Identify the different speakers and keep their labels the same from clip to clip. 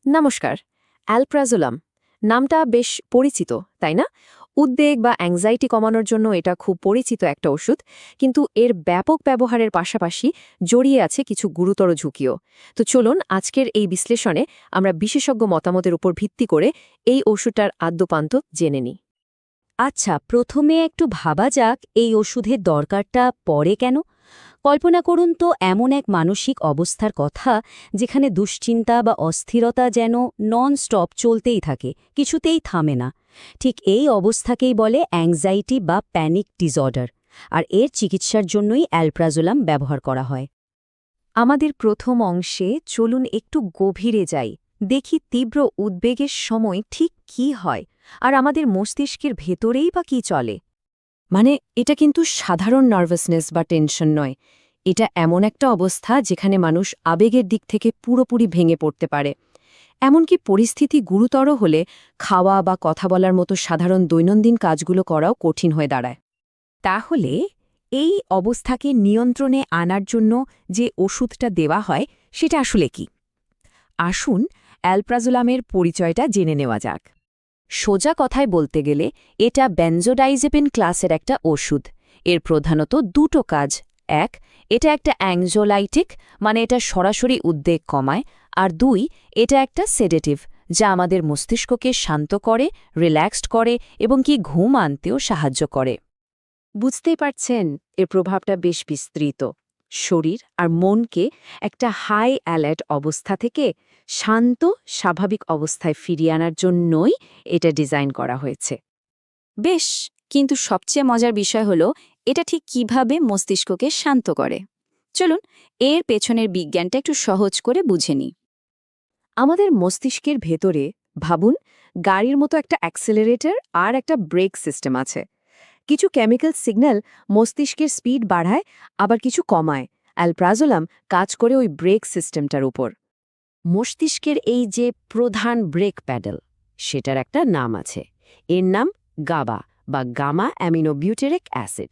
Speaker 1: নমস্কার। অ্যালপ্রাজোলাম নামটা বেশ পরিচিত, তাই না? উদ্বেগ বা অ্যাংজাইটি কমানোর জন্য এটা খুব পরিচিত একটা ওষুধ, কিন্তু এর ব্যাপক ব্যবহারের পাশাপাশি জড়িয়ে আছে কিছু গুরুতর ঝুঁকিও। তো চলুন আজকের এই বিশ্লেষণে আমরা বিশেষজ্ঞ মতামতের উপর ভিত্তি করে এই ওষুধটার আদ্যোপান্ত জেনে নিই।
Speaker 2: আচ্ছা, প্রথমে একটু ভাবা যাক এই ওষুধের দরকারটা পড়ে কেন। কল্পনা করুন তো এমন এক মানসিক অবস্থার কথা যেখানে দুশ্চিন্তা বা অস্থিরতা যেন নন স্টপ চলতেই থাকে, কিছুতেই থামে না। ঠিক এই অবস্থাকেই বলে অ্যাংজাইটি বা প্যানিক ডিসঅর্ডার, আর এর চিকিৎসার জন্যই অ্যালপ্রাজোলাম ব্যবহার করা হয়।
Speaker 1: আমাদের প্রথম অংশে চলুন একটু গভীরে যাই, দেখি তীব্র উদ্বেগের সময় ঠিক কি হয় আর আমাদের মস্তিষ্কের ভেতরেই বা কি চলে। মানে এটা কিন্তু সাধারণ নার্ভাসনেস বা টেনশন নয়, এটা এমন একটা অবস্থা যেখানে মানুষ আবেগের দিক থেকে পুরোপুরি ভেঙে পড়তে পারে। এমনকি পরিস্থিতি গুরুতর হলে খাওয়া বা কথা বলার মতো সাধারণ দৈনন্দিন কাজগুলো করাও কঠিন হয়ে দাঁড়ায়।
Speaker 3: তাহলে এই অবস্থাকে নিয়ন্ত্রণে আনার জন্য যে ওষুধটা দেওয়া হয় সেটা আসলে কি? আসুন অ্যালপ্রাজোলামের পরিচয়টা জেনে নেওয়া যাক।
Speaker 1: সোজা কথায় বলতে গেলে এটা বেনজোডাইজেপিন ক্লাসের একটা ওষুধ। এর প্রধানত দুটো কাজ। এক, এটা একটা অ্যাংজোলাইটিক, মানে এটা সরাসরি উদ্বেগ কমায়। আর দুই, এটা একটা সেডেটিভ, যা আমাদের মস্তিষ্ককে শান্ত করে, রিল্যাক্সড করে এবং কি ঘুম আনতেও সাহায্য করে। বুঝতেই পারছেন, এর প্রভাবটা বেশ বিস্তৃত। শরীর আর মনকে একটা হাই অ্যালার্ট অবস্থা থেকে শান্ত, স্বাভাবিক অবস্থায় ফিরিয়ে আনার জন্যই এটা ডিজাইন করা হয়েছে।
Speaker 2: বেশ, কিন্তু সবচেয়ে মজার বিষয় হলো এটা ঠিক কিভাবে মস্তিষ্ককে শান্ত করে। চলুন এর পেছনের বিজ্ঞানটা একটু সহজ করে বুঝে নিই।
Speaker 1: আমাদের মস্তিষ্কের ভেতরে ভাবুন, গাড়ির মতো একটা অ্যাক্সেলারেটর আর একটা ব্রেক সিস্টেম আছে। কিছু কেমিক্যাল সিগন্যাল মস্তিষ্কের স্পিড বাড়ায়, আবার কিছু কমায়। অ্যালপ্রাজোলাম কাজ করে ওই ব্রেক সিস্টেমটার উপর। মস্তিষ্কের এই যে প্রধান ব্রেক প্যাডেল, সেটার একটা নাম আছে। এর নাম গাবা বা গামা অ্যামিনোবিউটেরিক অ্যাসিড।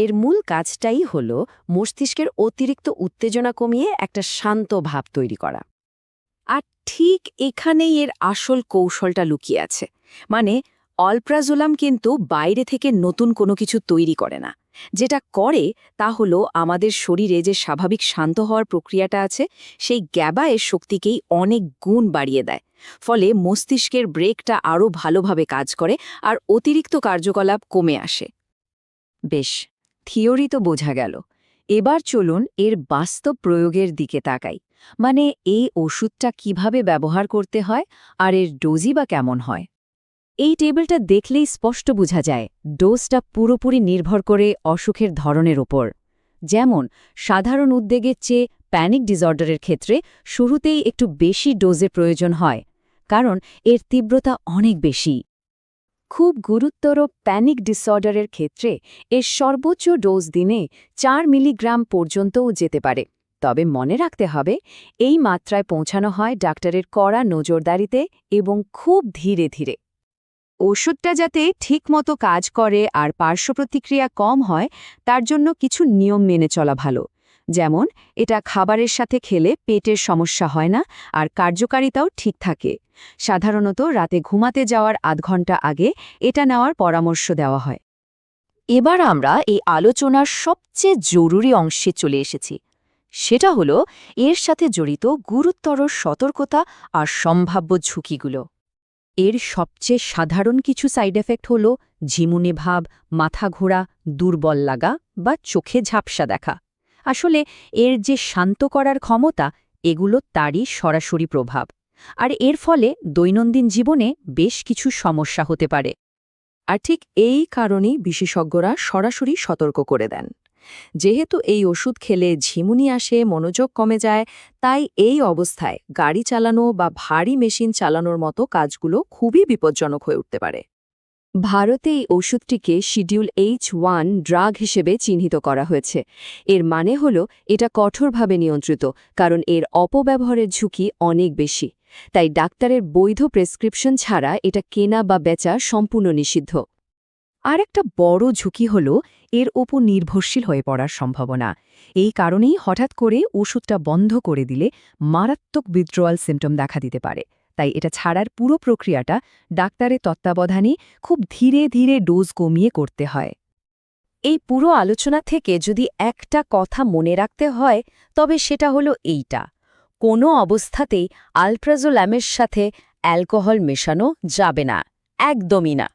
Speaker 1: এর মূল কাজটাই হল মস্তিষ্কের অতিরিক্ত উত্তেজনা কমিয়ে একটা শান্ত ভাব তৈরি করা। আর ঠিক এখানেই এর আসল কৌশলটা লুকিয়ে আছে। মানে অ্যালপ্রাজোলাম কিন্তু বাইরে থেকে নতুন কোনো কিছু তৈরি করে না। যেটা করে তা হলো আমাদের শরীরে যে স্বাভাবিক শান্ত হওয়ার প্রক্রিয়াটা আছে, সেই গ্যাবা এর শক্তিকেই অনেক গুণ বাড়িয়ে দেয়। ফলে মস্তিষ্কের ব্রেকটা আরও ভালোভাবে কাজ করে আর অতিরিক্ত কার্যকলাপ কমে আসে। বেশ, থিওরি তো বোঝা গেল। এবার চলুন এর বাস্তব প্রয়োগের দিকে তাকাই। মানে এই ওষুধটা কিভাবে ব্যবহার করতে হয় আর এর ডোজই বা কেমন হয়। এই টেবিলটা দেখলেই স্পষ্ট বোঝা যায় ডোজটা পুরোপুরি নির্ভর করে অসুখের ধরনের ওপর। যেমন সাধারণ উদ্বেগের চেয়ে প্যানিক ডিসঅর্ডারের ক্ষেত্রে শুরুতেই একটু বেশি ডোজের প্রয়োজন হয়, কারণ এর তীব্রতা অনেক বেশি। খুব গুরুতর প্যানিক ডিসঅর্ডারের ক্ষেত্রে এর সর্বোচ্চ ডোজ দিনে 4 মিলিগ্রাম পর্যন্তও যেতে পারে। তবে মনে রাখতে হবে, এই মাত্রায় পৌঁছানো হয় ডাক্তারের কড়া নজরদারিতে এবং খুব ধীরে ধীরে। ওষুধটা যাতে ঠিকমতো কাজ করে আর পার্শ্বপ্রতিক্রিয়া কম হয়, তার জন্য কিছু নিয়ম মেনে চলা ভালো। যেমন এটা খাবারের সাথে খেলে পেটের সমস্যা হয় না আর কার্যকারিতাও ঠিক থাকে। সাধারণত রাতে ঘুমাতে যাওয়ার আধ ঘন্টা আগে এটা নেওয়ার পরামর্শ দেওয়া হয়। এবার আমরা এই আলোচনার সবচেয়ে জরুরি অংশে চলে এসেছি। সেটা হলো এর সাথে জড়িত গুরুতর সতর্কতা আর সম্ভাব্য ঝুঁকিগুলো। এর সবচেয়ে সাধারণ কিছু সাইড এফেক্ট হল ঝিমুনি ভাব, মাথা ঘোরা, দুর্বল লাগা বা চোখে ঝাপসা দেখা। আসলে এর যে শান্ত করার ক্ষমতা, এগুলো তারই সরাসরি প্রভাব। আর এর ফলে দৈনন্দিন জীবনে বেশ কিছু সমস্যা হতে পারে। আর ঠিক এই কারণেই বিশেষজ্ঞরা সরাসরি সতর্ক করে দেন। যেহেতু এই ওষুধ খেলে ঝিমুনি আসে, মনোযোগ কমে যায়, তাই এই অবস্থায় গাড়ি চালানো বা ভারী মেশিন চালানোর মতো কাজগুলো খুবই বিপজ্জনক হয়ে উঠতে পারে। ভারতে এই ওষুধটিকে শিডিউল H1 ড্রাগ হিসেবে চিহ্নিত করা হয়েছে। এর মানে হল এটা কঠোরভাবে নিয়ন্ত্রিত, কারণ এর অপব্যবহারের ঝুঁকি অনেক বেশি। তাই ডাক্তারের বৈধ প্রেসক্রিপশন ছাড়া এটা কেনা বা বেচা সম্পূর্ণ নিষিদ্ধ। আর একটা বড় ঝুঁকি হল এর ওপর নির্ভরশীল হয়ে পড়ার সম্ভাবনা। এই কারণেই হঠাৎ করে ওষুধটা বন্ধ করে দিলে মারাত্মক উইথড্রয়াল সিম্পটম দেখা দিতে পারে। তাই এটা ছাড়ার পুরো প্রক্রিয়াটা ডাক্তারের তত্ত্বাবধানে খুব ধীরে ধীরে ডোজ কমিয়ে করতে হয়।
Speaker 2: এই পুরো আলোচনা থেকে যদি একটা কথা মনে রাখতে হয় তবে সেটা হলো এইটা: কোনো অবস্থাতেই আলপ্রাজোলামের সাথে অ্যালকোহল মেশানো যাবে না, একদমই না।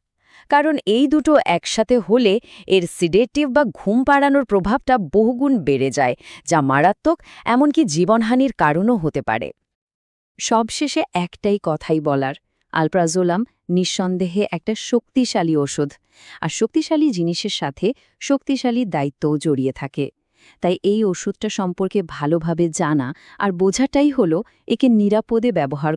Speaker 2: কারণ এই দুটো একসাথে হলে এর সিডেটিভ বা ঘুম পাড়ানোর প্রভাবটা বহুগুণ বেড়ে যায়, যা মারাত্মক, এমনকি জীবনহানির কারণও হতে পারে।
Speaker 1: সবশেষে একটাই কথাই বলার, আলপ্রাজোলাম নিঃসন্দেহে একটা শক্তিশালী ওষুধ, আর শক্তিশালী জিনিসের সাথে শক্তিশালী দায়িত্বও জড়িয়ে থাকে। তাই এই ওষুধটা সম্পর্কে ভালোভাবে জানা আর বোঝাটাই হলো একে নিরাপদে ব্যবহার